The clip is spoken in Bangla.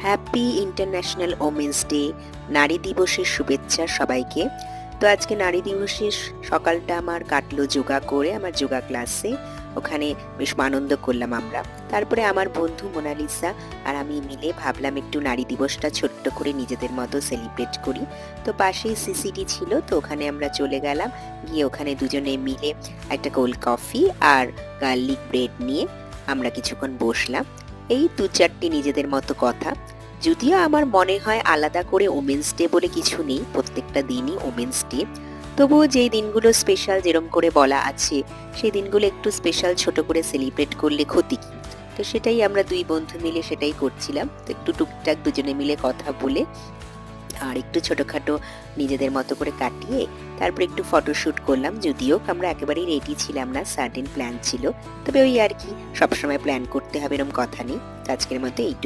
হ্যাপি ইন্টারন্যাশনাল ওমেন্স ডে, নারী দিবসের শুভেচ্ছা সবাইকে। তো আজকে নারী দিবসের সকালটা আমার কাটলো যোগা করে, আমার যোগা ক্লাসে। ওখানে বেশ আনন্দ করলাম আমরা। তারপরে আমার বন্ধু মোনালিসা আর আমি মিলে ভাবলাম একটু নারী দিবসটা ছোট্ট করে নিজেদের মতো সেলিব্রেট করি। তো পাশেই সিসিটি ছিল, তো ওখানে আমরা চলে গেলাম। গিয়ে ওখানে দুজনে মিলে একটা কোল্ড কফি আর গার্লিক ব্রেড নিয়ে আমরা কিছুক্ষণ বসলাম। এই দু চারটি নিজেদের মতো কথা। যদিও আমার মনে হয় আলাদা করে ওমেন্স ডে বলে কিছু নেই, প্রত্যেকটা দিনই ওমেন্স ডে। তবুও যেই দিনগুলো স্পেশাল যেরম করে বলা আছে, সেই দিনগুলো একটু স্পেশাল ছোট করে সেলিব্রেট করলে ক্ষতি কি? তো সেটাই আমরা দুই বন্ধু মিলে সেটাই করছিলাম। তো একটু টুকটাক দুজনে মিলে কথা বলে আর একটু ছোটখাটো নিজেদের মতো করে কাটিয়ে তারপর একটু ফটোশুট করলাম। যদিও আমরা একেবারেই রেডি ছিলাম না, সার্টেন প্ল্যান ছিল, তবে ওই আর কি, সবসময় প্ল্যান করতে হবে এরকম কথা নেই। আজকের মতো এইটুকু।